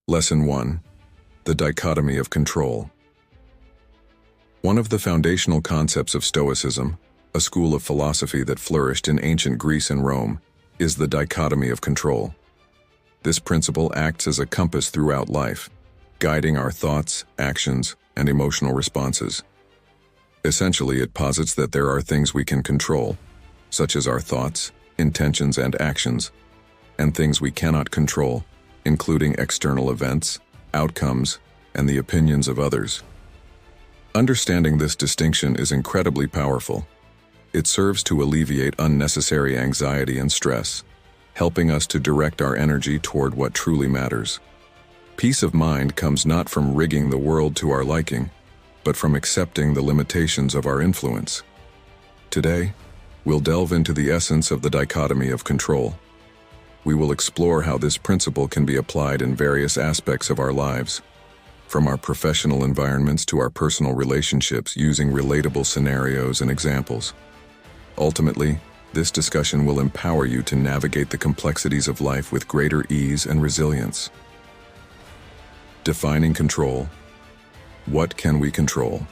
Lesson 1. The dichotomy of control. One of the foundational concepts of Stoicism, a school of philosophy that flourished in ancient Greece and Rome, is the dichotomy of control. This principle acts as a compass throughout life, guiding our thoughts, actions, and emotional responses. Essentially, it posits that there are things we can control, such as our thoughts, intentions, and actions, and things we cannot control, including external events, outcomes, and the opinions of others. Understanding this distinction is incredibly powerful. It serves to alleviate unnecessary anxiety and stress, helping us to direct our energy toward what truly matters. Peace of mind comes not from rigging the world to our liking, but from accepting the limitations of our influence. Today, we'll delve into the essence of the dichotomy of control. We will explore how this principle can be applied in various aspects of our lives, from our professional environments to our personal relationships, using relatable scenarios and examples. Ultimately, this discussion will empower you to navigate the complexities of life with greater ease and resilience. Defining control. What can we control?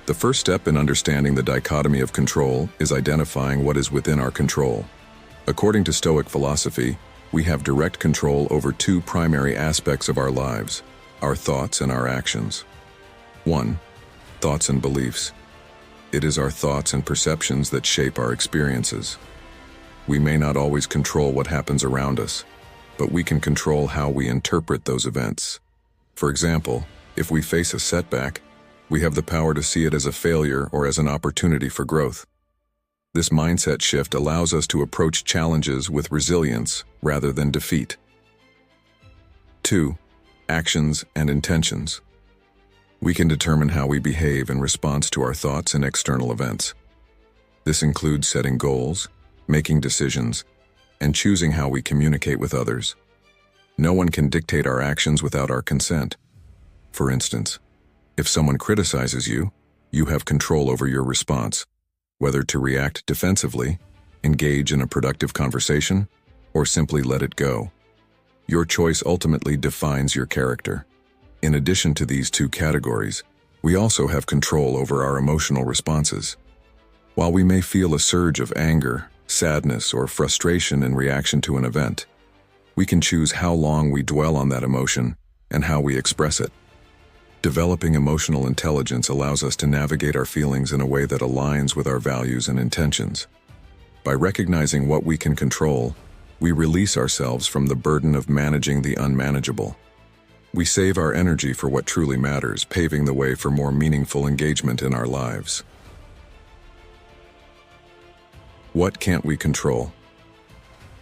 The first step in understanding the dichotomy of control is identifying what is within our control. According to Stoic philosophy, we have direct control over two primary aspects of our lives: our thoughts and our actions. 1. Thoughts and beliefs. It is our thoughts and perceptions that shape our experiences. We may not always control what happens around us, but we can control how we interpret those events. For example, if we face a setback, we have the power to see it as a failure or as an opportunity for growth. This mindset shift allows us to approach challenges with resilience rather than defeat. 2. Actions and intentions. We can determine how we behave in response to our thoughts and external events. This includes setting goals, making decisions, and choosing how we communicate with others. No one can dictate our actions without our consent. For instance, if someone criticizes you, you have control over your response, whether to react defensively, engage in a productive conversation, or simply let it go. Your choice ultimately defines your character. In addition to these two categories, we also have control over our emotional responses. While we may feel a surge of anger, sadness, or frustration in reaction to an event, we can choose how long we dwell on that emotion and how we express it. Developing emotional intelligence allows us to navigate our feelings in a way that aligns with our values and intentions. By recognizing what we can control, we release ourselves from the burden of managing the unmanageable. We save our energy for what truly matters, paving the way for more meaningful engagement in our lives. What can't we control?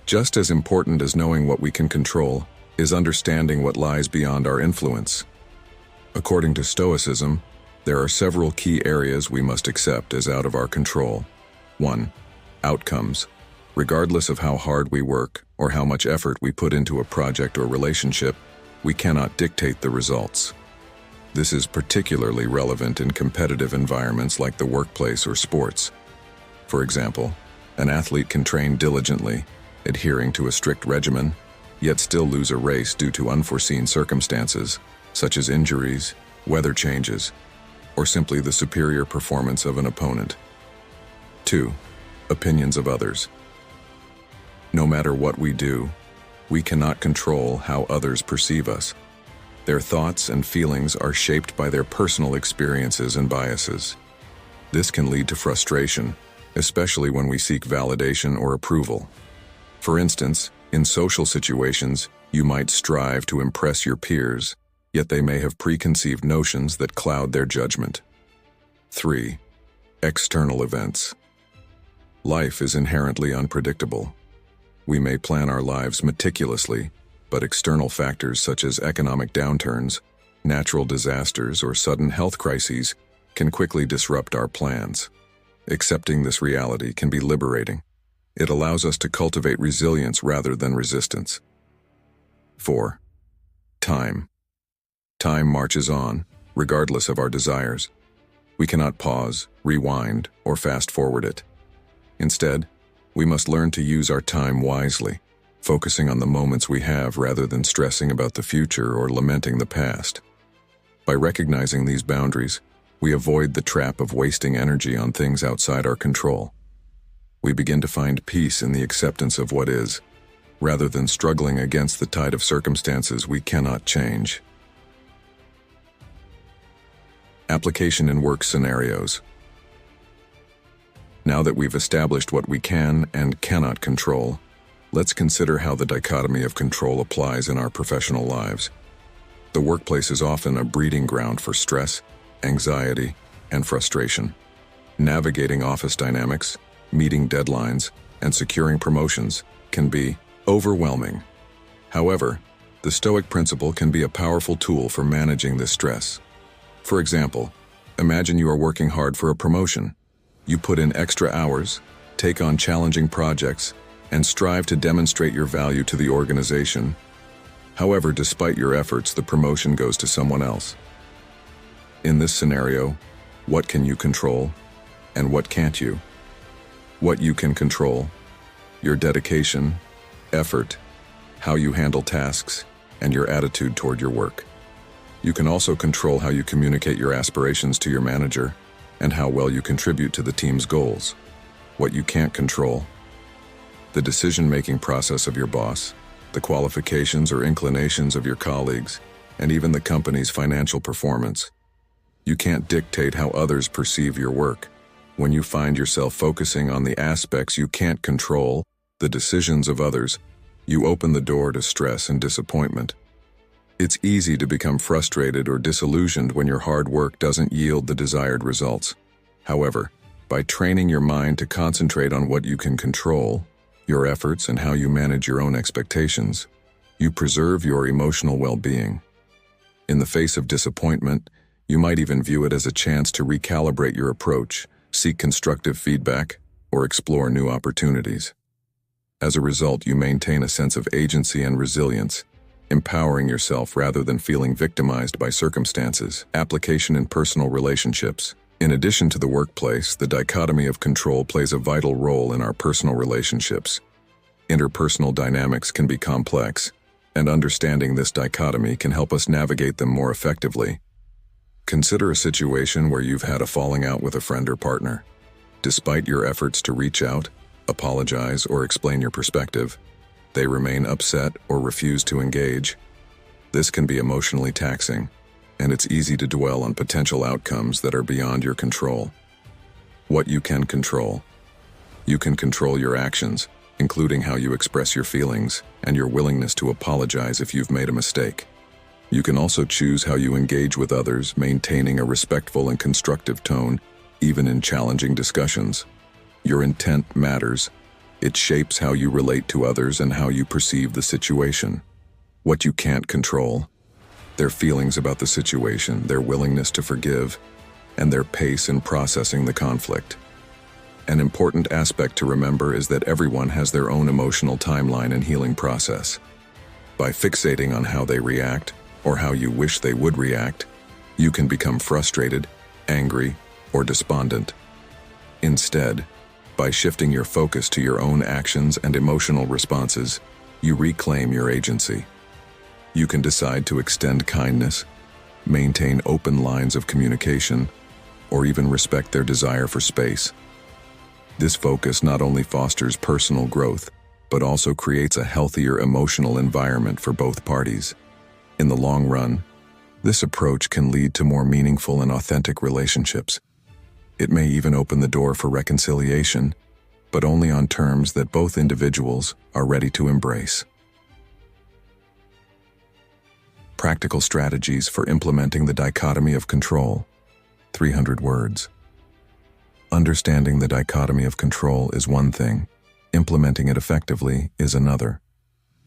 Just as important as knowing what we can control is understanding what lies beyond our influence. According to Stoicism, there are several key areas we must accept as out of our control. 1. Outcomes. Regardless of how hard we work or how much effort we put into a project or relationship, we cannot dictate the results. This is particularly relevant in competitive environments like the workplace or sports. For example, an athlete can train diligently, adhering to a strict regimen, yet still lose a race due to unforeseen circumstances, such as injuries, weather changes, or simply the superior performance of an opponent. 2. Opinions of others. No matter what we do, we cannot control how others perceive us. Their thoughts and feelings are shaped by their personal experiences and biases. This can lead to frustration, especially when we seek validation or approval. For instance, in social situations, you might strive to impress your peers, yet they may have preconceived notions that cloud their judgment. 3. External events. Life is inherently unpredictable. We may plan our lives meticulously, but external factors such as economic downturns, natural disasters, or sudden health crises can quickly disrupt our plans. Accepting this reality can be liberating. It allows us to cultivate resilience rather than resistance. 4. Time. Time marches on, regardless of our desires. We cannot pause, rewind, or fast forward it. Instead, we must learn to use our time wisely, focusing on the moments we have rather than stressing about the future or lamenting the past. By recognizing these boundaries, we avoid the trap of wasting energy on things outside our control. We begin to find peace in the acceptance of what is, rather than struggling against the tide of circumstances we cannot change. Application in work scenarios. Now that we've established what we can and cannot control, let's consider how the dichotomy of control applies in our professional lives. The workplace is often a breeding ground for stress, anxiety, and frustration. Navigating office dynamics, meeting deadlines, and securing promotions can be overwhelming. However, the Stoic principle can be a powerful tool for managing this stress. For example, imagine you are working hard for a promotion. You put in extra hours, take on challenging projects, and strive to demonstrate your value to the organization. However, despite your efforts, the promotion goes to someone else. In this scenario, what can you control, and what can't you? What you can control: your dedication, effort, how you handle tasks, and your attitude toward your work. You can also control how you communicate your aspirations to your manager and how well you contribute to the team's goals. What you can't control: the decision-making process of your boss, the qualifications or inclinations of your colleagues, and even the company's financial performance. You can't dictate how others perceive your work. When you find yourself focusing on the aspects you can't control, the decisions of others, you open the door to stress and disappointment. It's easy to become frustrated or disillusioned when your hard work doesn't yield the desired results. However, by training your mind to concentrate on what you can control, your efforts and how you manage your own expectations, you preserve your emotional well-being. In the face of disappointment, you might even view it as a chance to recalibrate your approach, seek constructive feedback, or explore new opportunities. As a result, you maintain a sense of agency and resilience, empowering yourself rather than feeling victimized by circumstances. Application in personal relationships. In addition to the workplace, the dichotomy of control plays a vital role in our personal relationships. Interpersonal dynamics can be complex, and understanding this dichotomy can help us navigate them more effectively. Consider a situation where you've had a falling out with a friend or partner. Despite your efforts to reach out, apologize, or explain your perspective, they remain upset or refuse to engage. This can be emotionally taxing, and it's easy to dwell on potential outcomes that are beyond your control. What you can control. You can control your actions, including how you express your feelings and your willingness to apologize if you've made a mistake. You can also choose how you engage with others, maintaining a respectful and constructive tone, even in challenging discussions. Your intent matters. It shapes how you relate to others and how you perceive the situation. What you can't control: their feelings about the situation, their willingness to forgive, and their pace in processing the conflict. An important aspect to remember is that everyone has their own emotional timeline and healing process. By fixating on how they react, or how you wish they would react, you can become frustrated, angry, or despondent. Instead, by shifting your focus to your own actions and emotional responses, you reclaim your agency. You can decide to extend kindness, maintain open lines of communication, or even respect their desire for space. This focus not only fosters personal growth, but also creates a healthier emotional environment for both parties. In the long run, this approach can lead to more meaningful and authentic relationships. It may even open the door for reconciliation, but only on terms that both individuals are ready to embrace. Practical strategies for implementing the dichotomy of control. 300 words. Understanding the dichotomy of control is one thing. Implementing it effectively is another.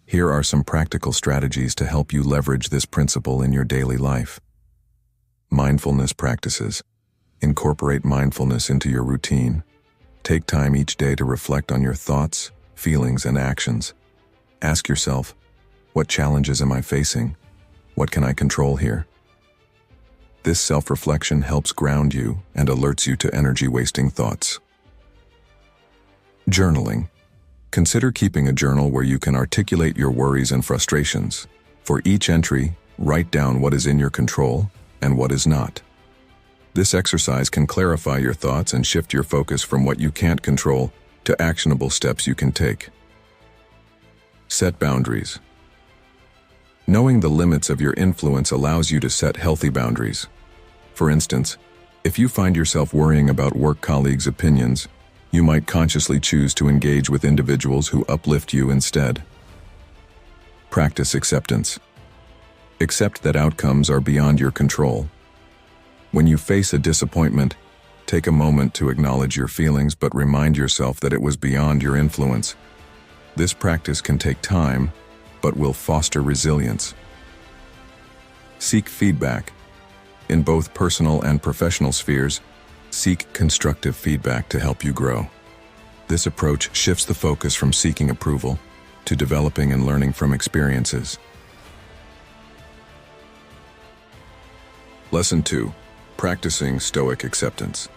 Here are some practical strategies to help you leverage this principle in your daily life. Mindfulness practices. Incorporate mindfulness into your routine. Take time each day to reflect on your thoughts, feelings, and actions. Ask yourself, what challenges am I facing? What can I control here? This self-reflection helps ground you and alerts you to energy-wasting thoughts. Journaling. Consider keeping a journal where you can articulate your worries and frustrations. For each entry, write down what is in your control and what is not. This exercise can clarify your thoughts and shift your focus from what you can't control to actionable steps you can take. Set boundaries. Knowing the limits of your influence allows you to set healthy boundaries. For instance, if you find yourself worrying about work colleagues' opinions, you might consciously choose to engage with individuals who uplift you instead. Practice acceptance. Accept that outcomes are beyond your control. When you face a disappointment, take a moment to acknowledge your feelings but remind yourself that it was beyond your influence. This practice can take time, but will foster resilience. Seek feedback. In both personal and professional spheres, seek constructive feedback to help you grow. This approach shifts the focus from seeking approval to developing and learning from experiences. Lesson 2. Practicing Stoic acceptance.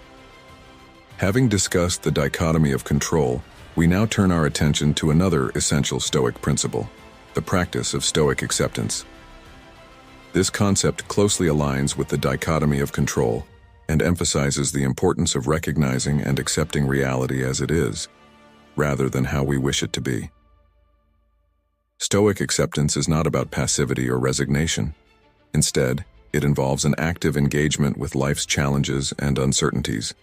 Having discussed the dichotomy of control, we now turn our attention to another essential Stoic principle, the practice of Stoic acceptance. This concept closely aligns with the dichotomy of control and emphasizes the importance of recognizing and accepting reality as it is, rather than how we wish it to be. Stoic acceptance is not about passivity or resignation. Instead, it involves an active engagement with life's challenges and uncertainties.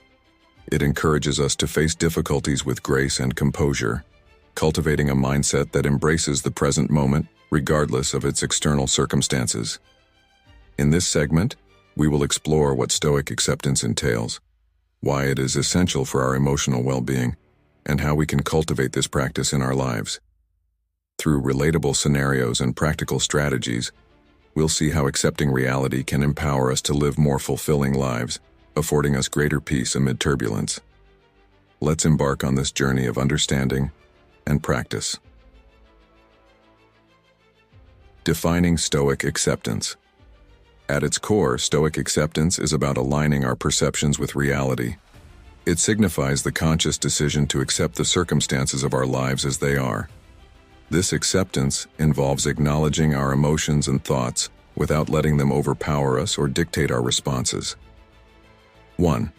It encourages us to face difficulties with grace and composure, cultivating a mindset that embraces the present moment regardless of its external circumstances. In this segment, we will explore what Stoic acceptance entails, why it is essential for our emotional well-being, and how we can cultivate this practice in our lives. Through relatable scenarios and practical strategies, we'll see how accepting reality can empower us to live more fulfilling lives, affording us greater peace amid turbulence. Let's embark on this journey of understanding and practice. Defining Stoic acceptance. At its core, Stoic acceptance is about aligning our perceptions with reality. It signifies the conscious decision to accept the circumstances of our lives as they are. This acceptance involves acknowledging our emotions and thoughts without letting them overpower us or dictate our responses. 1.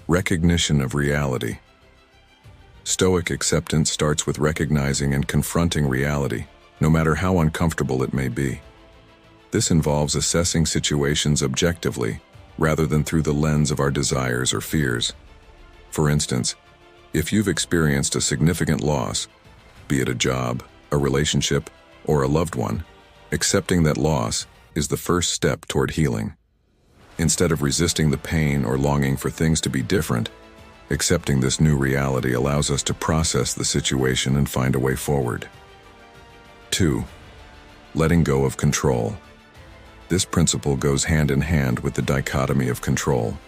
Recognition of reality. Stoic acceptance starts with recognizing and confronting reality, no matter how uncomfortable it may be. This involves assessing situations objectively, rather than through the lens of our desires or fears. For instance, if you've experienced a significant loss, be it a job, a relationship, or a loved one, accepting that loss is the first step toward healing. Instead of resisting the pain or longing for things to be different, accepting this new reality allows us to process the situation and find a way forward. 2. Letting go of control. This principle goes hand in hand with the dichotomy of control.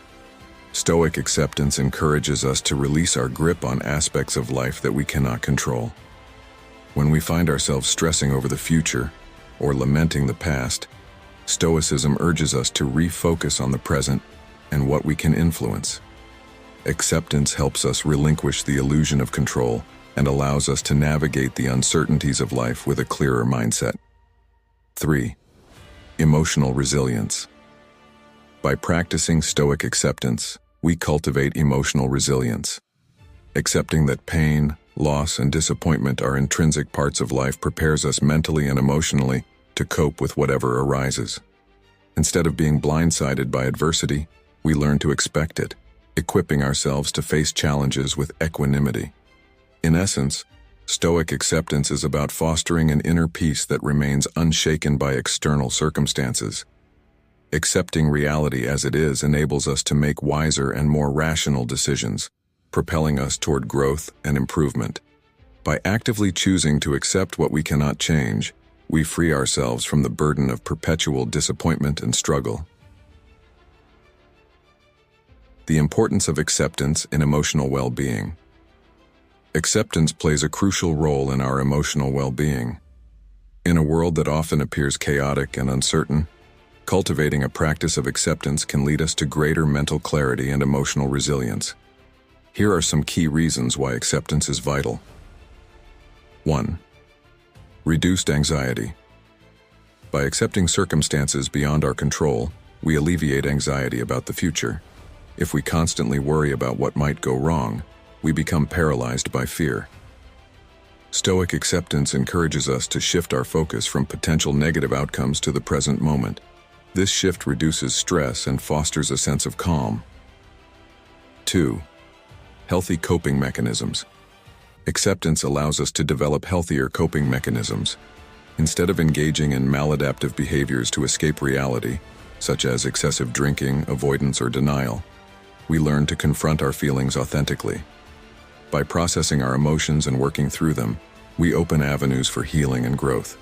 Stoic acceptance encourages us to release our grip on aspects of life that we cannot control. When we find ourselves stressing over the future or lamenting the past, Stoicism urges us to refocus on the present and what we can influence. Acceptance helps us relinquish the illusion of control and allows us to navigate the uncertainties of life with a clearer mindset. 3. Emotional resilience. By practicing Stoic acceptance, we cultivate emotional resilience. Accepting that pain, loss, and disappointment are intrinsic parts of life prepares us mentally and emotionally to cope with whatever arises. Instead of being blindsided by adversity, we learn to expect it, equipping ourselves to face challenges with equanimity. In essence, Stoic acceptance is about fostering an inner peace that remains unshaken by external circumstances. Accepting reality as it is enables us to make wiser and more rational decisions, propelling us toward growth and improvement. By actively choosing to accept what we cannot change, we free ourselves from the burden of perpetual disappointment and struggle. The importance of acceptance in emotional well-being. Acceptance plays a crucial role in our emotional well-being. In a world that often appears chaotic and uncertain, cultivating a practice of acceptance can lead us to greater mental clarity and emotional resilience. Here are some key reasons why acceptance is vital. 1. Reduced anxiety. By accepting circumstances beyond our control, we alleviate anxiety about the future. If we constantly worry about what might go wrong, we become paralyzed by fear. Stoic acceptance encourages us to shift our focus from potential negative outcomes to the present moment. This shift reduces stress and fosters a sense of calm. 2. Healthy coping mechanisms. Acceptance allows us to develop healthier coping mechanisms. Instead of engaging in maladaptive behaviors to escape reality, such as excessive drinking, avoidance, or denial, we learn to confront our feelings authentically. By processing our emotions and working through them, we open avenues for healing and growth.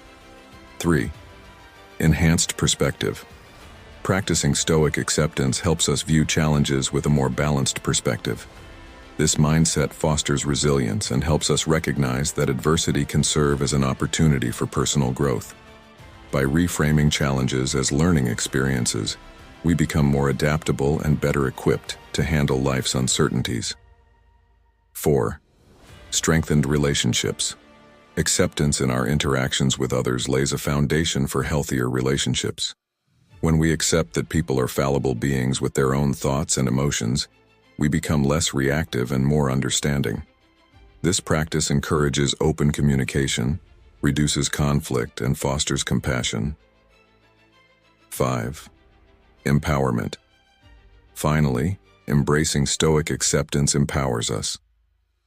3. Enhanced perspective. Practicing Stoic acceptance helps us view challenges with a more balanced perspective. This mindset fosters resilience and helps us recognize that adversity can serve as an opportunity for personal growth. By reframing challenges as learning experiences, we become more adaptable and better equipped to handle life's uncertainties. 4. Strengthened relationships. Acceptance in our interactions with others lays a foundation for healthier relationships. When we accept that people are fallible beings with their own thoughts and emotions, we become less reactive and more understanding. This practice encourages open communication, reduces conflict, and fosters compassion. 5. Empowerment. Finally, embracing Stoic acceptance empowers us.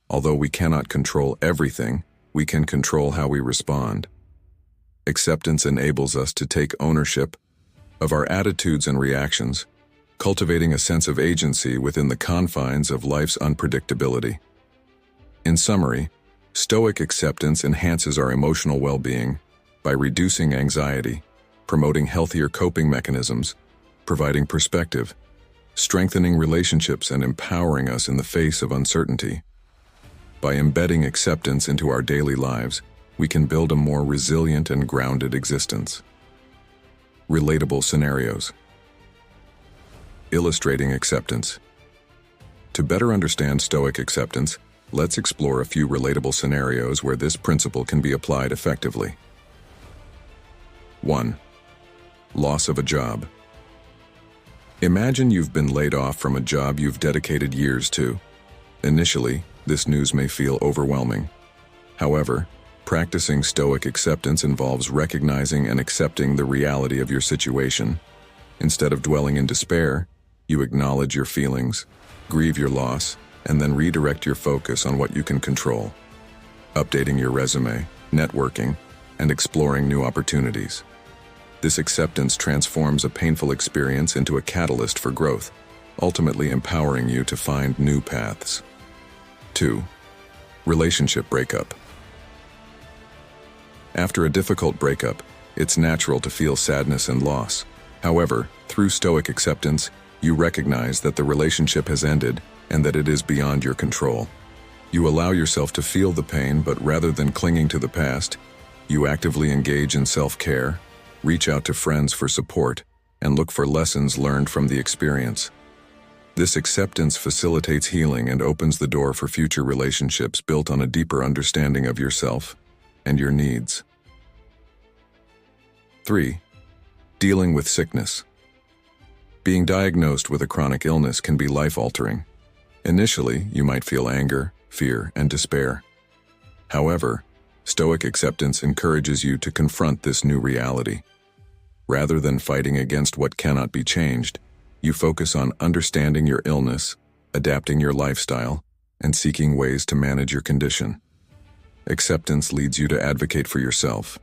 Although we cannot control everything, we can control how we respond. Acceptance enables us to take ownership of our attitudes and reactions, cultivating a sense of agency within the confines of life's unpredictability. In summary, Stoic acceptance enhances our emotional well-being by reducing anxiety, promoting healthier coping mechanisms, providing perspective, strengthening relationships, and empowering us in the face of uncertainty. By embedding acceptance into our daily lives, we can build a more resilient and grounded existence. Relatable scenarios. Illustrating acceptance. To better understand Stoic acceptance, let's explore a few relatable scenarios where this principle can be applied effectively. 1. Loss of a job. Imagine you've been laid off from a job you've dedicated years to. Initially, this news may feel overwhelming. However, practicing Stoic acceptance involves recognizing and accepting the reality of your situation. Instead of dwelling in despair, you acknowledge your feelings, grieve your loss, and then redirect your focus on what you can control. Updating your resume, networking, and exploring new opportunities. This acceptance transforms a painful experience into a catalyst for growth, ultimately empowering you to find new paths. 2. Relationship breakup. After a difficult breakup, it's natural to feel sadness and loss. However, through Stoic acceptance, you recognize that the relationship has ended and that it is beyond your control. You allow yourself to feel the pain, but rather than clinging to the past, you actively engage in self-care, reach out to friends for support, and look for lessons learned from the experience. This acceptance facilitates healing and opens the door for future relationships built on a deeper understanding of yourself and your needs. 3. Dealing with sickness. Being diagnosed with a chronic illness can be life-altering. Initially, you might feel anger, fear, and despair. However, Stoic acceptance encourages you to confront this new reality. Rather than fighting against what cannot be changed, you focus on understanding your illness, adapting your lifestyle, and seeking ways to manage your condition. Acceptance leads you to advocate for yourself,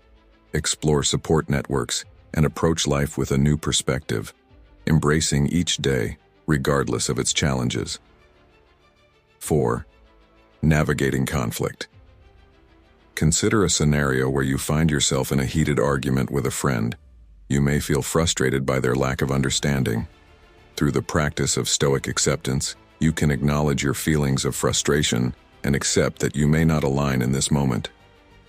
explore support networks, and approach life with a new perspective, embracing each day, regardless of its challenges. 4. Navigating conflict. Consider a scenario where you find yourself in a heated argument with a friend. You may feel frustrated by their lack of understanding. Through the practice of Stoic acceptance, you can acknowledge your feelings of frustration and accept that you may not align in this moment.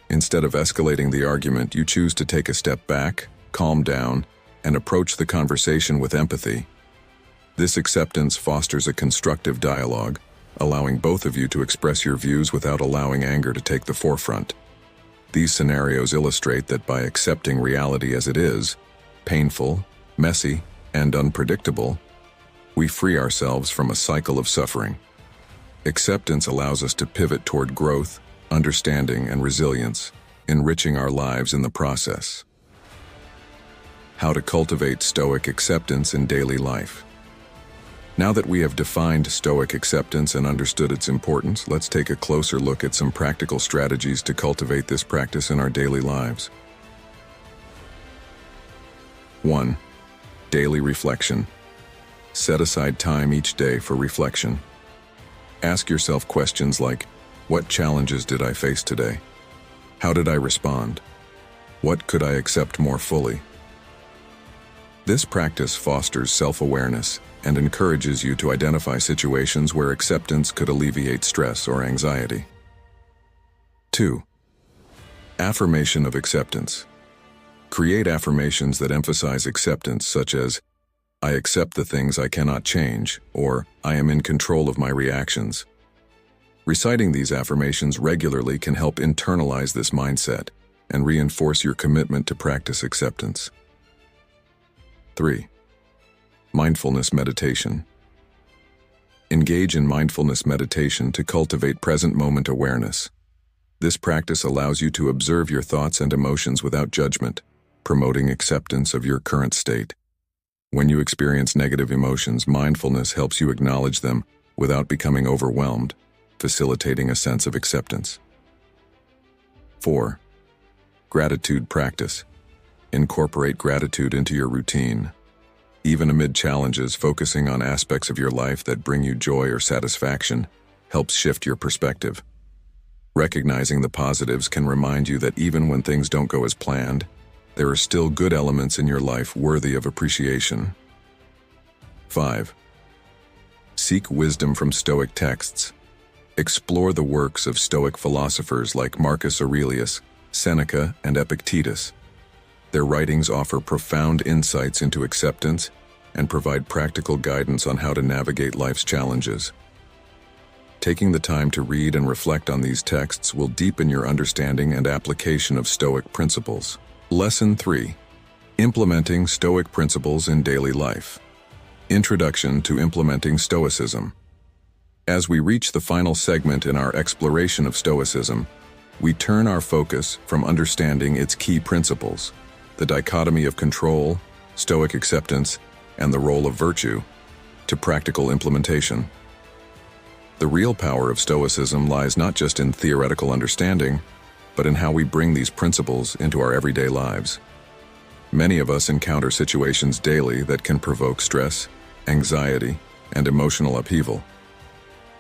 Instead of escalating the argument, you choose to take a step back, calm down, and approach the conversation with empathy. This acceptance fosters a constructive dialogue, allowing both of you to express your views without allowing anger to take the forefront. These scenarios illustrate that by accepting reality as it is, painful, messy, and unpredictable, we free ourselves from a cycle of suffering. Acceptance allows us to pivot toward growth, understanding, and resilience, enriching our lives in the process. How to cultivate Stoic acceptance in daily life. Now that we have defined Stoic acceptance and understood its importance, let's take a closer look at some practical strategies to cultivate this practice in our daily lives. 1. Daily reflection. Set aside time each day for reflection. Ask yourself questions like, what challenges did I face today? How did I respond? What could I accept more fully? This practice fosters self-awareness and encourages you to identify situations where acceptance could alleviate stress or anxiety. 2. Affirmation of acceptance. Create affirmations that emphasize acceptance, such as, I accept the things I cannot change, or I am in control of my reactions. Reciting these affirmations regularly can help internalize this mindset and reinforce your commitment to practice acceptance. 3. Mindfulness meditation. Engage in mindfulness meditation to cultivate present moment awareness. This practice allows you to observe your thoughts and emotions without judgment, promoting acceptance of your current state. When you experience negative emotions, mindfulness helps you acknowledge them without becoming overwhelmed, facilitating a sense of acceptance. 4. Gratitude practice. Incorporate gratitude into your routine. Even amid challenges, focusing on aspects of your life that bring you joy or satisfaction helps shift your perspective. Recognizing the positives can remind you that even when things don't go as planned, there are still good elements in your life worthy of appreciation. 5. Seek wisdom from Stoic texts. Explore the works of Stoic philosophers like Marcus Aurelius, Seneca, and Epictetus. Their writings offer profound insights into acceptance and provide practical guidance on how to navigate life's challenges. Taking the time to read and reflect on these texts will deepen your understanding and application of Stoic principles. Lesson 3. Implementing Stoic principles in daily life. Introduction to implementing Stoicism. As we reach the final segment in our exploration of Stoicism, we turn our focus from understanding its key principles, the dichotomy of control, Stoic acceptance, and the role of virtue, to practical implementation. The real power of Stoicism lies not just in theoretical understanding, but in how we bring these principles into our everyday lives. Many of us encounter situations daily that can provoke stress, anxiety, and emotional upheaval.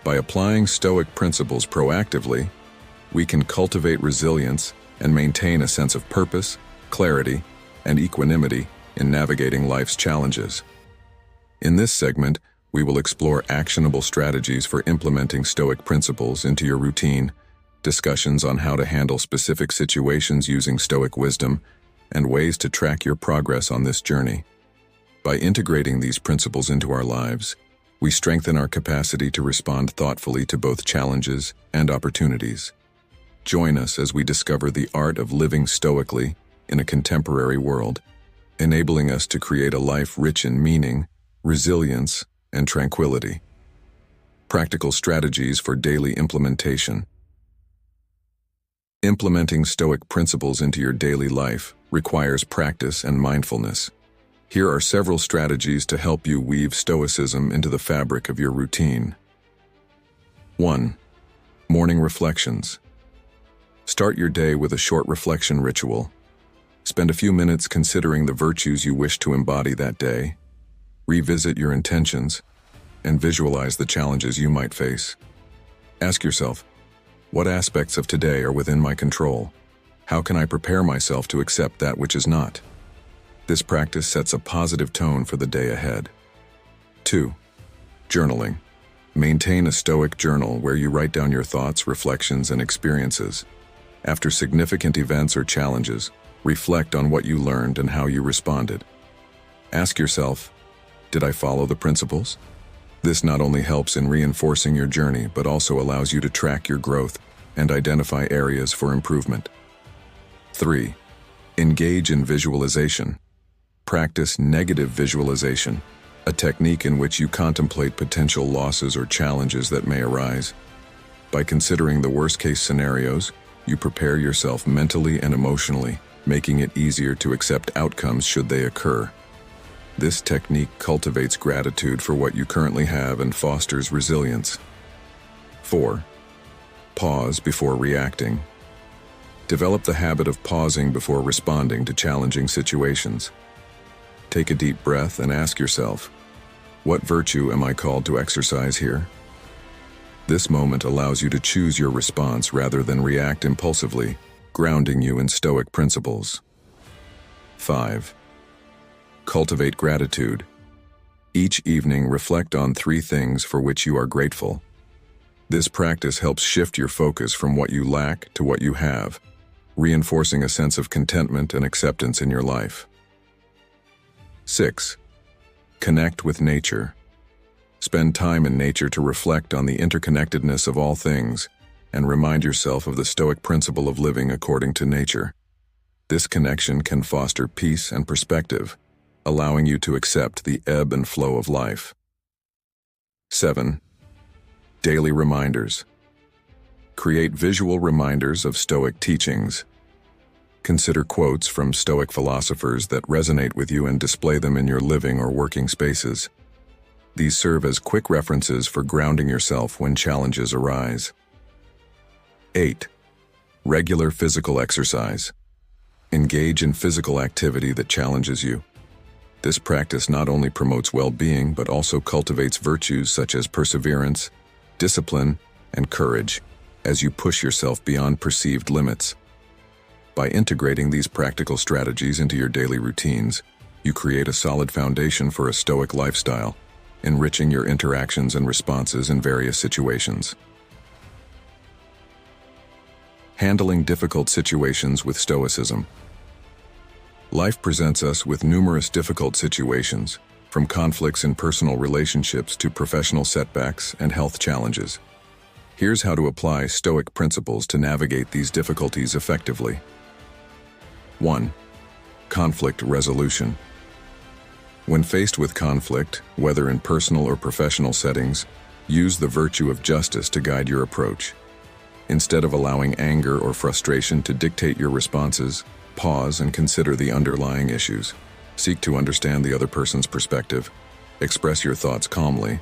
By applying Stoic principles proactively, we can cultivate resilience and maintain a sense of purpose, clarity, and equanimity in navigating life's challenges. In this segment, we will explore actionable strategies for implementing Stoic principles into your routine, discussions on how to handle specific situations using Stoic wisdom, and ways to track your progress on this journey. By integrating these principles into our lives, we strengthen our capacity to respond thoughtfully to both challenges and opportunities. Join us as we discover the art of living stoically in a contemporary world, enabling us to create a life rich in meaning, resilience, and tranquility. Practical strategies for daily implementation. Implementing Stoic principles into your daily life requires practice and mindfulness. Here are several strategies to help you weave Stoicism into the fabric of your routine. 1. Morning reflections. Start your day with a short reflection ritual. Spend a few minutes considering the virtues you wish to embody that day. Revisit your intentions and visualize the challenges you might face. Ask yourself, what aspects of today are within my control? How can I prepare myself to accept that which is not? This practice sets a positive tone for the day ahead. 2. Journaling. Maintain a Stoic journal where you write down your thoughts, reflections, and experiences. After significant events or challenges, reflect on what you learned and how you responded. Ask yourself, did I follow the principles? This not only helps in reinforcing your journey, but also allows you to track your growth and identify areas for improvement. 3. Engage in visualization. Practice negative visualization, a technique in which you contemplate potential losses or challenges that may arise. By considering the worst-case scenarios, you prepare yourself mentally and emotionally, making it easier to accept outcomes should they occur. This technique cultivates gratitude for what you currently have and fosters resilience. 4. Pause before reacting. Develop the habit of pausing before responding to challenging situations. Take a deep breath and ask yourself, what virtue am I called to exercise here? This moment allows you to choose your response rather than react impulsively, grounding you in Stoic principles. 5. Cultivate gratitude. Each evening, reflect on 3 things for which you are grateful. This practice helps shift your focus from what you lack to what you have, reinforcing a sense of contentment and acceptance in your life. 6. Connect with nature. Spend time in nature to reflect on the interconnectedness of all things and remind yourself of the Stoic principle of living according to nature. This connection can foster peace and perspective, allowing you to accept the ebb and flow of life. 7. Daily reminders. Create visual reminders of Stoic teachings. Consider quotes from Stoic philosophers that resonate with you and display them in your living or working spaces. These serve as quick references for grounding yourself when challenges arise. 8. Regular physical exercise. Engage in physical activity that challenges you. This practice not only promotes well-being but also cultivates virtues such as perseverance, discipline, and courage as you push yourself beyond perceived limits. By integrating these practical strategies into your daily routines, you create a solid foundation for a Stoic lifestyle, enriching your interactions and responses in various situations. Handling difficult situations with Stoicism. Life presents us with numerous difficult situations, from conflicts in personal relationships to professional setbacks and health challenges. Here's how to apply Stoic principles to navigate these difficulties effectively. 1. Conflict resolution. When faced with conflict, whether in personal or professional settings, use the virtue of justice to guide your approach. Instead of allowing anger or frustration to dictate your responses, pause and consider the underlying issues. Seek to understand the other person's perspective, express your thoughts calmly,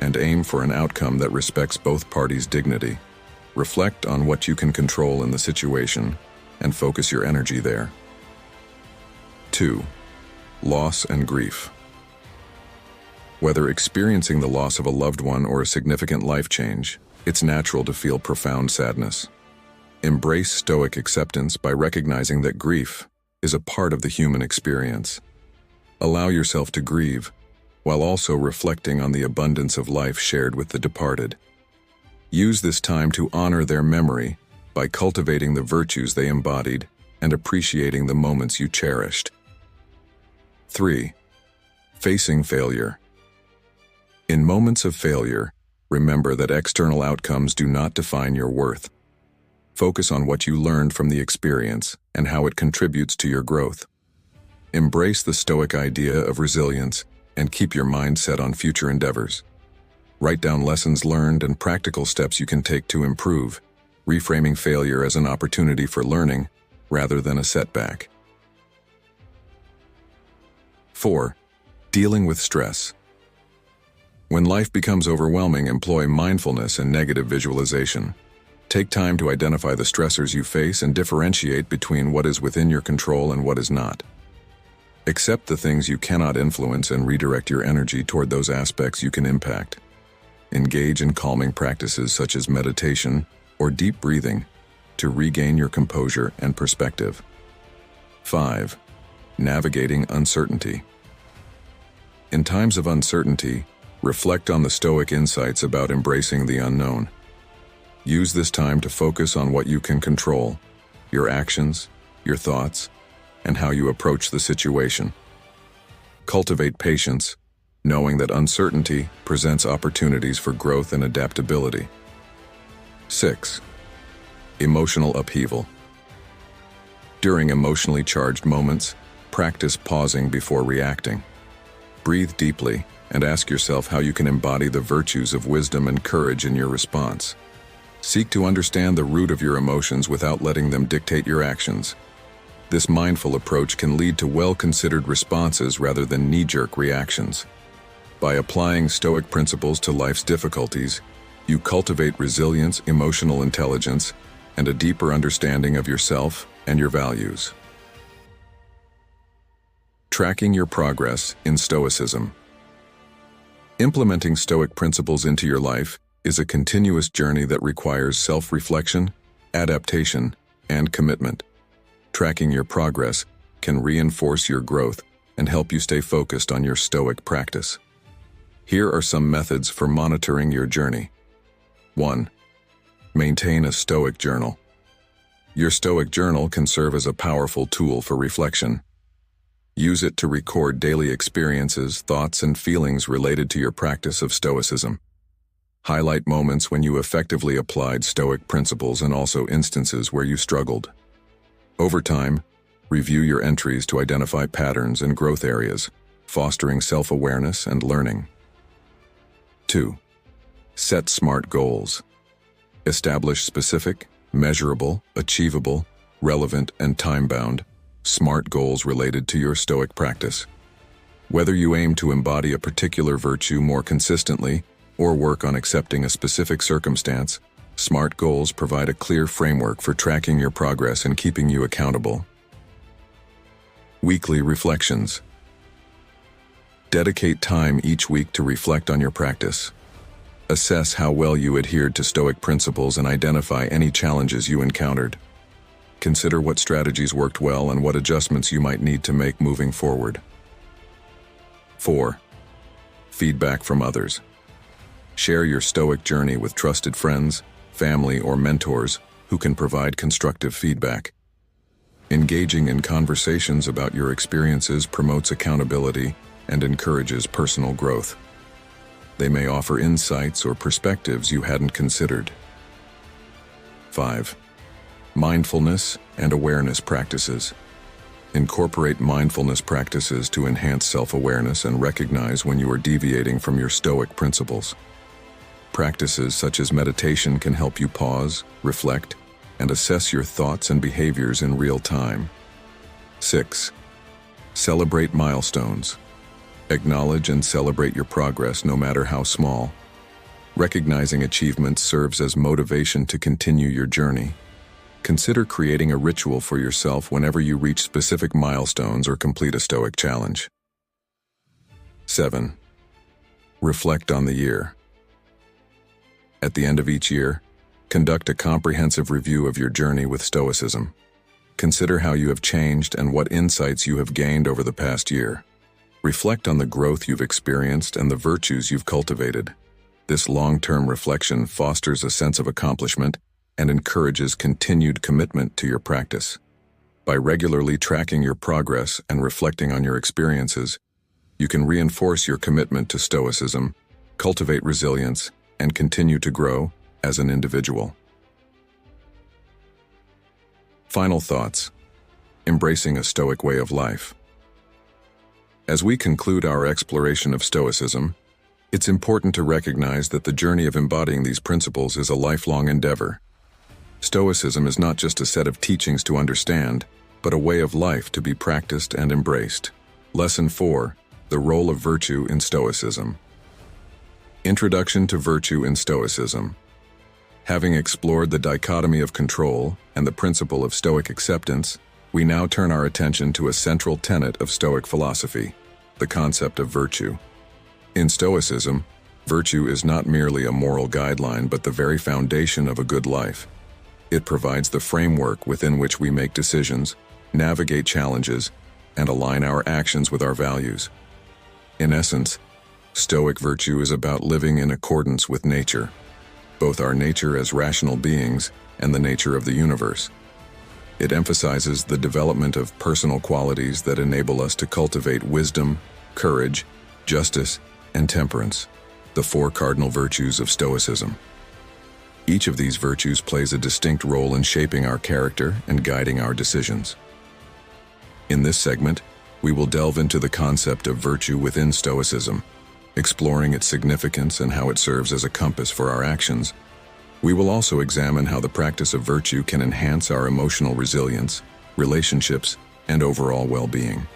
and aim for an outcome that respects both parties' dignity. Reflect on what you can control in the situation and focus your energy there. 2. Loss and grief. Whether experiencing the loss of a loved one or a significant life change, it's natural to feel profound sadness. Embrace Stoic acceptance by recognizing that grief is a part of the human experience. Allow yourself to grieve, while also reflecting on the abundance of life shared with the departed. Use this time to honor their memory by cultivating the virtues they embodied and appreciating the moments you cherished. 3. Facing failure. In moments of failure, remember that external outcomes do not define your worth. Focus on what you learned from the experience and how it contributes to your growth. Embrace the Stoic idea of resilience and keep your mind set on future endeavors. Write down lessons learned and practical steps you can take to improve, reframing failure as an opportunity for learning rather than a setback. 4. Dealing with stress. When life becomes overwhelming, employ mindfulness and negative visualization. Take time to identify the stressors you face and differentiate between what is within your control and what is not. Accept the things you cannot influence and redirect your energy toward those aspects you can impact. Engage in calming practices such as meditation or deep breathing to regain your composure and perspective. 5. Navigating uncertainty. In times of uncertainty, reflect on the Stoic insights about embracing the unknown. Use this time to focus on what you can control, your actions, your thoughts, and how you approach the situation. Cultivate patience, knowing that uncertainty presents opportunities for growth and adaptability. 6. Emotional upheaval. During emotionally charged moments, practice pausing before reacting. Breathe deeply and ask yourself how you can embody the virtues of wisdom and courage in your response. Seek to understand the root of your emotions without letting them dictate your actions. This mindful approach can lead to well-considered responses rather than knee-jerk reactions. By applying Stoic principles to life's difficulties, you cultivate resilience, emotional intelligence, and a deeper understanding of yourself and your values. Tracking your progress in Stoicism. Implementing Stoic principles into your life is a continuous journey that requires self-reflection, adaptation, and commitment. Tracking your progress can reinforce your growth and help you stay focused on your Stoic practice. Here are some methods for monitoring your journey. 1. Maintain a Stoic journal. Your Stoic journal can serve as a powerful tool for reflection. Use it to record daily experiences, thoughts, and feelings related to your practice of Stoicism. Highlight moments when you effectively applied Stoic principles and also instances where you struggled. Over time, review your entries to identify patterns and growth areas, fostering self-awareness and learning. 2. Set SMART goals. Establish specific, measurable, achievable, relevant, and time-bound, SMART goals related to your Stoic practice. Whether you aim to embody a particular virtue more consistently or work on accepting a specific circumstance, SMART goals provide a clear framework for tracking your progress and keeping you accountable. Weekly reflections. Dedicate time each week to reflect on your practice. Assess how well you adhered to Stoic principles and identify any challenges you encountered. Consider what strategies worked well and what adjustments you might need to make moving forward. 4. Feedback from others. Share your Stoic journey with trusted friends, family, or mentors who can provide constructive feedback. Engaging in conversations about your experiences promotes accountability and encourages personal growth. They may offer insights or perspectives you hadn't considered. 5. Mindfulness and awareness practices. Incorporate mindfulness practices to enhance self-awareness and recognize when you are deviating from your Stoic principles. Practices such as meditation can help you pause, reflect, and assess your thoughts and behaviors in real time. 6. Celebrate milestones. Acknowledge and celebrate your progress no matter how small. Recognizing achievements serves as motivation to continue your journey. Consider creating a ritual for yourself whenever you reach specific milestones or complete a Stoic challenge. 7. Reflect on the year. At the end of each year, conduct a comprehensive review of your journey with Stoicism. Consider how you have changed and what insights you have gained over the past year. Reflect on the growth you've experienced and the virtues you've cultivated. This long-term reflection fosters a sense of accomplishment and encourages continued commitment to your practice. By regularly tracking your progress and reflecting on your experiences, you can reinforce your commitment to Stoicism, cultivate resilience, and continue to grow as an individual. Final thoughts. Embracing a Stoic way of life. As we conclude our exploration of Stoicism, it's important to recognize that the journey of embodying these principles is a lifelong endeavor. Stoicism is not just a set of teachings to understand, but a way of life to be practiced and embraced. Lesson 4. The role of virtue in Stoicism. Introduction to virtue in Stoicism. Having explored the dichotomy of control and the principle of Stoic acceptance, we now turn our attention to a central tenet of Stoic philosophy, the concept of virtue. In Stoicism, virtue is not merely a moral guideline but the very foundation of a good life. It provides the framework within which we make decisions, navigate challenges, and align our actions with our values. In essence, Stoic virtue is about living in accordance with nature, both our nature as rational beings and the nature of the universe. It emphasizes the development of personal qualities that enable us to cultivate wisdom, courage, justice, and temperance, the 4 cardinal virtues of Stoicism. Each of these virtues plays a distinct role in shaping our character and guiding our decisions. In this segment, we will delve into the concept of virtue within Stoicism, exploring its significance and how it serves as a compass for our actions. We will also examine how the practice of virtue can enhance our emotional resilience, relationships, and overall well-being.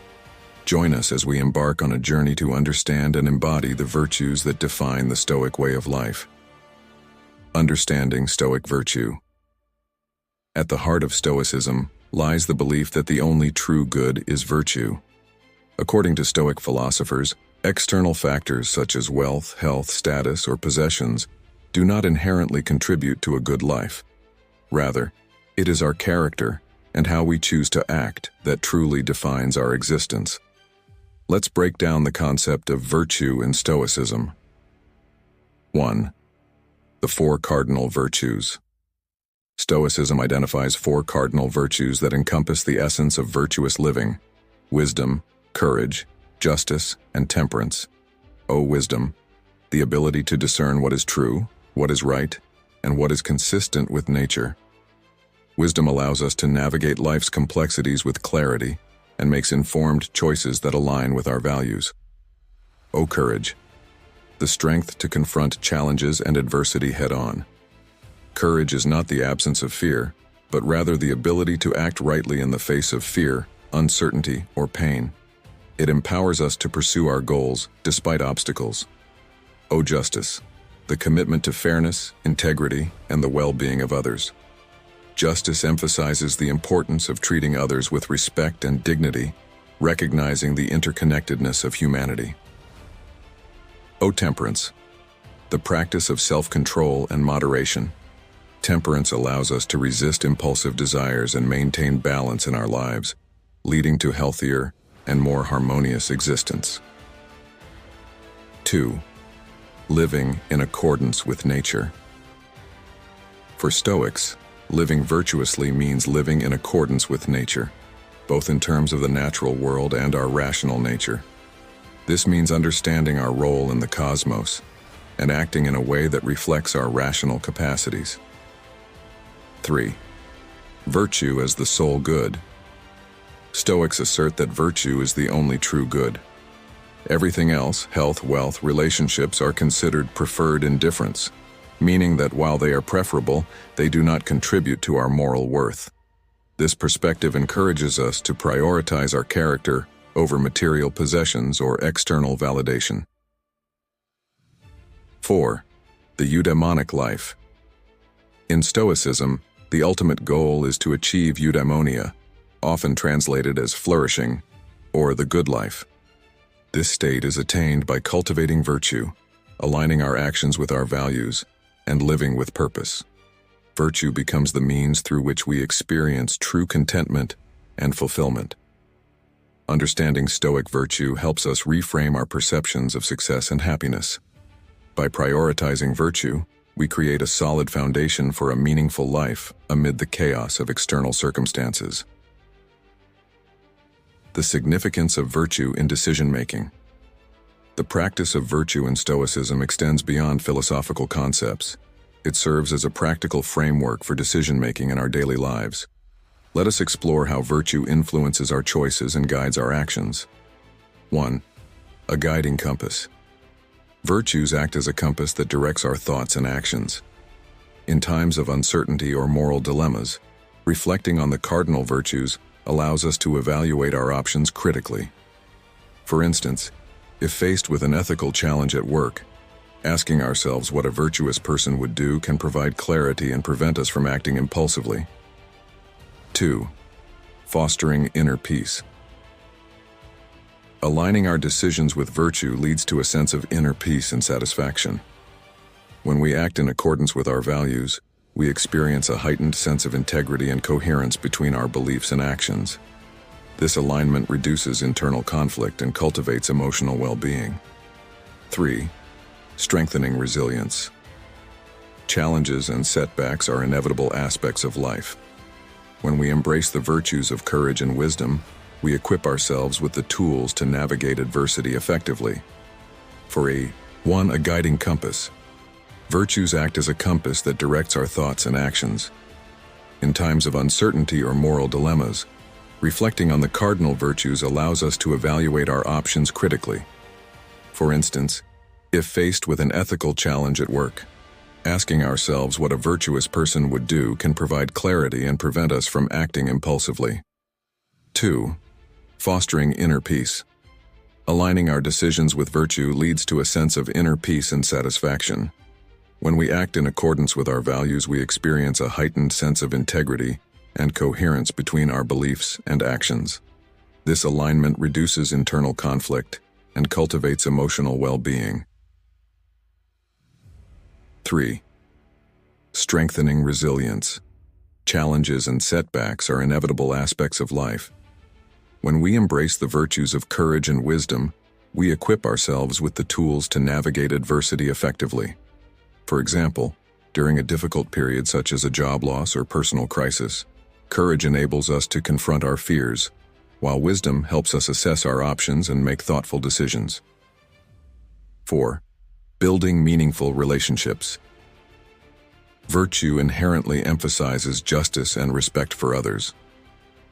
Join us as we embark on a journey to understand and embody the virtues that define the Stoic way of life. Understanding Stoic virtue. At the heart of Stoicism lies the belief that the only true good is virtue. According to Stoic philosophers, external factors such as wealth, health, status, or possessions do not inherently contribute to a good life. Rather, it is our character and how we choose to act that truly defines our existence. Let's break down the concept of virtue in Stoicism. 1. The four cardinal virtues. Stoicism identifies four cardinal virtues that encompass the essence of virtuous living: wisdom, courage, justice, and temperance. O wisdom, the ability to discern what is true, what is right, and what is consistent with nature. Wisdom allows us to navigate life's complexities with clarity and makes informed choices that align with our values. O courage, the strength to confront challenges and adversity head-on. Courage is not the absence of fear, but rather the ability to act rightly in the face of fear, uncertainty, or pain. It empowers us to pursue our goals despite obstacles. O justice, the commitment to fairness, integrity, and the well-being of others. Justice emphasizes the importance of treating others with respect and dignity, recognizing the interconnectedness of humanity. O temperance, the practice of self-control and moderation. Temperance allows us to resist impulsive desires and maintain balance in our lives, leading to healthier and more harmonious existence. 2. Living in accordance with nature. For Stoics, living virtuously means living in accordance with nature, both in terms of the natural world and our rational nature. This means understanding our role in the cosmos and acting in a way that reflects our rational capacities. 3. Virtue as the sole good. Stoics assert that virtue is the only true good. Everything else, health, wealth, relationships, are considered preferred indifference, meaning that while they are preferable, they do not contribute to our moral worth. This perspective encourages us to prioritize our character over material possessions or external validation. 4. The eudaimonic life. In Stoicism, the ultimate goal is to achieve eudaimonia, often translated as flourishing, or the good life. This state is attained by cultivating virtue, aligning our actions with our values, and living with purpose. Virtue becomes the means through which we experience true contentment and fulfillment. Understanding Stoic virtue helps us reframe our perceptions of success and happiness. By prioritizing virtue, we create a solid foundation for a meaningful life amid the chaos of external circumstances. The significance of virtue in decision-making. The practice of virtue in Stoicism extends beyond philosophical concepts. It serves as a practical framework for decision-making in our daily lives. Let us explore how virtue influences our choices and guides our actions. 1. A guiding compass. Virtues act as a compass that directs our thoughts and actions. In times of uncertainty or moral dilemmas, reflecting on the cardinal virtues allows us to evaluate our options critically. For instance, if faced with an ethical challenge at work, asking ourselves what a virtuous person would do can provide clarity and prevent us from acting impulsively. 2. Fostering inner peace. Aligning our decisions with virtue leads to a sense of inner peace and satisfaction. When we act in accordance with our values, we experience a heightened sense of integrity and coherence between our beliefs and actions. This alignment reduces internal conflict and cultivates emotional well-being. 3. Strengthening resilience. Challenges and setbacks are inevitable aspects of life. When we embrace the virtues of courage and wisdom, we equip ourselves with the tools to navigate adversity effectively. For a guiding compass. Virtues act as a compass that directs our thoughts and actions. In times of uncertainty or moral dilemmas, Reflecting on the cardinal virtues allows us to evaluate our options critically. For instance, if faced with an ethical challenge at work, asking ourselves what a virtuous person would do can provide clarity and prevent us from acting impulsively. 2. Fostering inner peace. Aligning our decisions with virtue leads to a sense of inner peace and satisfaction. When we act in accordance with our values, we experience a heightened sense of integrity and coherence between our beliefs and actions. This alignment reduces internal conflict and cultivates emotional well-being. 3. Strengthening resilience. Challenges and setbacks are inevitable aspects of life. When we embrace the virtues of courage and wisdom, we equip ourselves with the tools to navigate adversity effectively. For example, during a difficult period such as a job loss or personal crisis, courage enables us to confront our fears, while wisdom helps us assess our options and make thoughtful decisions. 4. Building meaningful relationships. Virtue inherently emphasizes justice and respect for others.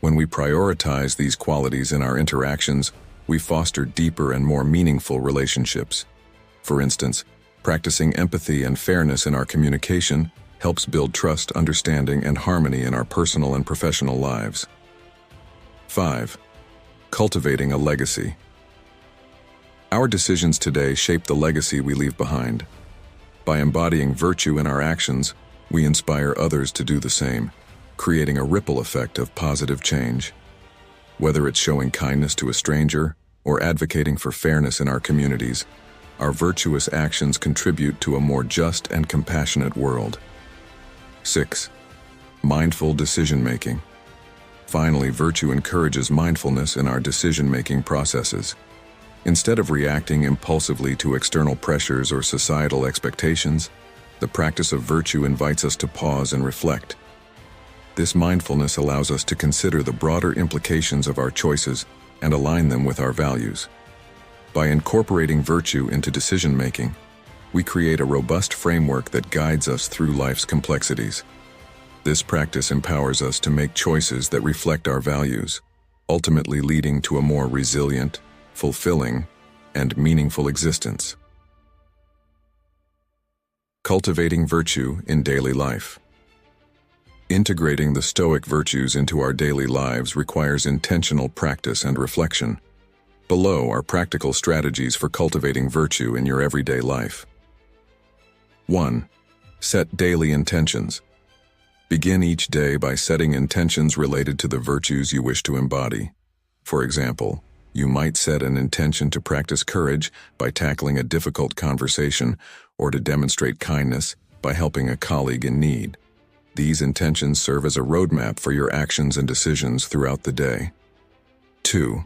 When we prioritize these qualities in our interactions, we foster deeper and more meaningful relationships. For instance, practicing empathy and fairness in our communication helps build trust, understanding, and harmony in our personal and professional lives. 5. Cultivating a legacy. Our decisions today shape the legacy we leave behind. By embodying virtue in our actions, we inspire others to do the same, creating a ripple effect of positive change. Whether it's showing kindness to a stranger or advocating for fairness in our communities, our virtuous actions contribute to a more just and compassionate world. 6. Mindful decision-making. Finally, virtue encourages mindfulness in our decision-making processes. Instead of reacting impulsively to external pressures or societal expectations, the practice of virtue invites us to pause and reflect. This mindfulness allows us to consider the broader implications of our choices and align them with our values. By incorporating virtue into decision-making, we create a robust framework that guides us through life's complexities. This practice empowers us to make choices that reflect our values, ultimately leading to a more resilient, fulfilling, and meaningful existence. Cultivating virtue in daily life. Integrating the Stoic virtues into our daily lives requires intentional practice and reflection. Below are practical strategies for cultivating virtue in your everyday life. 1. Set daily intentions. Begin each day by setting intentions related to the virtues you wish to embody. For example, you might set an intention to practice courage by tackling a difficult conversation or to demonstrate kindness by helping a colleague in need. These intentions serve as a roadmap for your actions and decisions throughout the day. 2.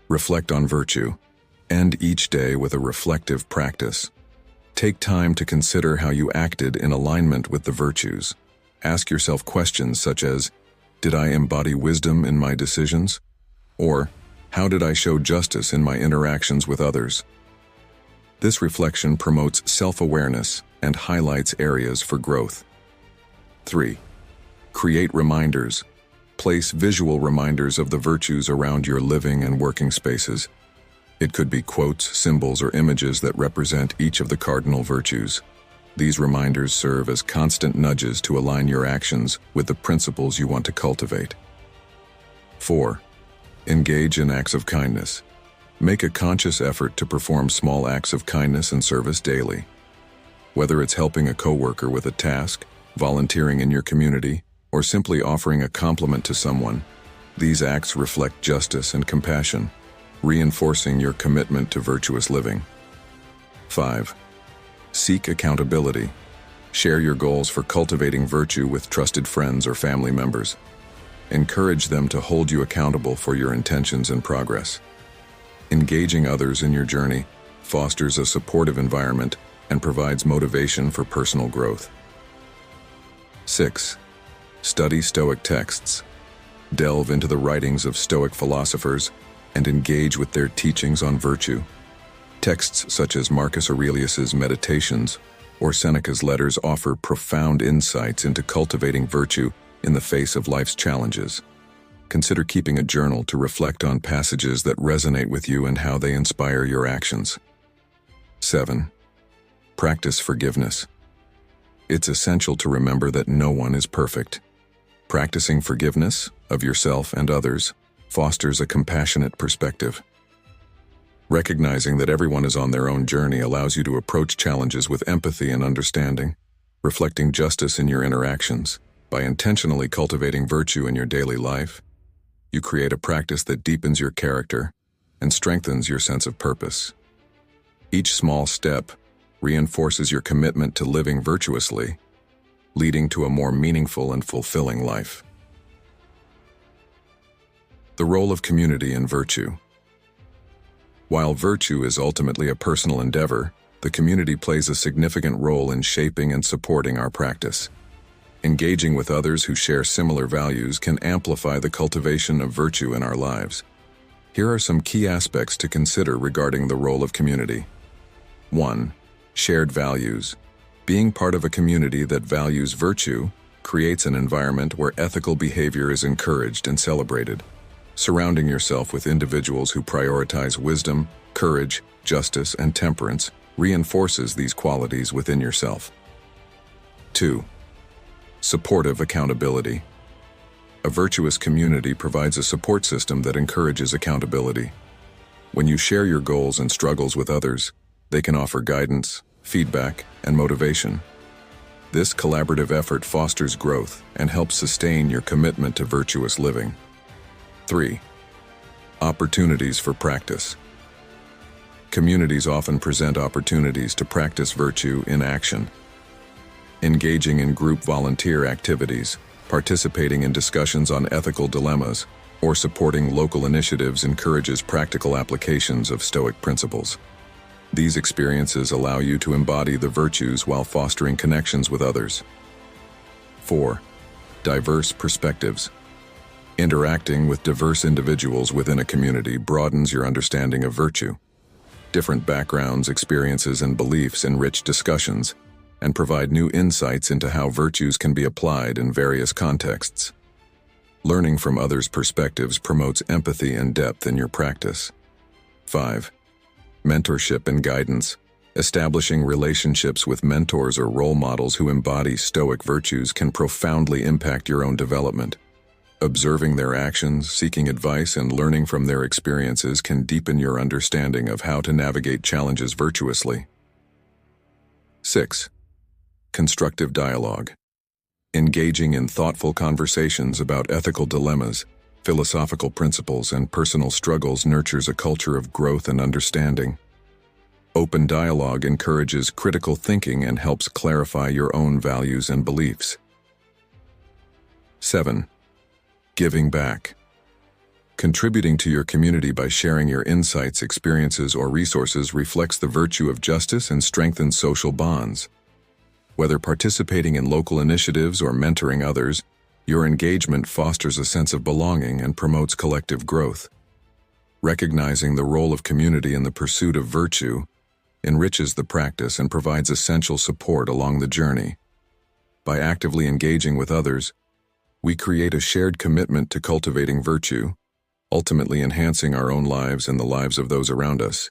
Reflect on virtue. End each day with a reflective practice. Take time to consider how you acted in alignment with the virtues. Ask yourself questions such as, did I embody wisdom in my decisions? Or, how did I show justice in my interactions with others? This reflection promotes self-awareness and highlights areas for growth. 3. Create reminders. Place visual reminders of the virtues around your living and working spaces. It could be quotes, symbols, or images that represent each of the cardinal virtues. These reminders serve as constant nudges to align your actions with the principles you want to cultivate. 4. Engage in acts of kindness. Make a conscious effort to perform small acts of kindness and service daily. Whether it's helping a coworker with a task, volunteering in your community, or simply offering a compliment to someone, these acts reflect justice and compassion, reinforcing your commitment to virtuous living. 5. Seek accountability. Share your goals for cultivating virtue with trusted friends or family members. Encourage them to hold you accountable for your intentions and progress. Engaging others in your journey fosters a supportive environment and provides motivation for personal growth. 6. Study Stoic texts. Delve into the writings of Stoic philosophers and engage with their teachings on virtue. Texts such as Marcus Aurelius's Meditations or Seneca's letters offer profound insights into cultivating virtue in the face of life's challenges. Consider keeping a journal to reflect on passages that resonate with you and how they inspire your actions. 7. Practice forgiveness. It's essential to remember that no one is perfect. Practicing forgiveness of yourself and others fosters a compassionate perspective. Recognizing that everyone is on their own journey allows you to approach challenges with empathy and understanding, reflecting justice in your interactions. By intentionally cultivating virtue in your daily life, you create a practice that deepens your character and strengthens your sense of purpose. Each small step reinforces your commitment to living virtuously, leading to a more meaningful and fulfilling life. The role of community in virtue. While virtue is ultimately a personal endeavor, the community plays a significant role in shaping and supporting our practice. Engaging with others who share similar values can amplify the cultivation of virtue in our lives. Here are some key aspects to consider regarding the role of community. 1. Shared values. Being part of a community that values virtue creates an environment where ethical behavior is encouraged and celebrated. Surrounding yourself with individuals who prioritize wisdom, courage, justice, and temperance reinforces these qualities within yourself. 2. Supportive accountability. A virtuous community provides a support system that encourages accountability. When you share your goals and struggles with others, they can offer guidance, feedback, and motivation. This collaborative effort fosters growth and helps sustain your commitment to virtuous living. 3. Opportunities for practice. Communities often present opportunities to practice virtue in action. Engaging in group volunteer activities, participating in discussions on ethical dilemmas, or supporting local initiatives encourages practical applications of Stoic principles. These experiences allow you to embody the virtues while fostering connections with others. 4. Diverse perspectives. Interacting with diverse individuals within a community broadens your understanding of virtue. Different backgrounds, experiences, and beliefs enrich discussions and provide new insights into how virtues can be applied in various contexts. Learning from others' perspectives promotes empathy and depth in your practice. 5. Mentorship and guidance. Establishing relationships with mentors or role models who embody Stoic virtues can profoundly impact your own development. Observing their actions, seeking advice, and learning from their experiences can deepen your understanding of how to navigate challenges virtuously. 6. Constructive dialogue. Engaging in thoughtful conversations about ethical dilemmas, philosophical principles, and personal struggles nurtures a culture of growth and understanding. Open dialogue encourages critical thinking and helps clarify your own values and beliefs. 7. Giving back. Contributing to your community by sharing your insights, experiences, or resources reflects the virtue of justice and strengthens social bonds. Whether participating in local initiatives or mentoring others, your engagement fosters a sense of belonging and promotes collective growth. Recognizing the role of community in the pursuit of virtue enriches the practice and provides essential support along the journey. By actively engaging with others, we create a shared commitment to cultivating virtue, ultimately enhancing our own lives and the lives of those around us.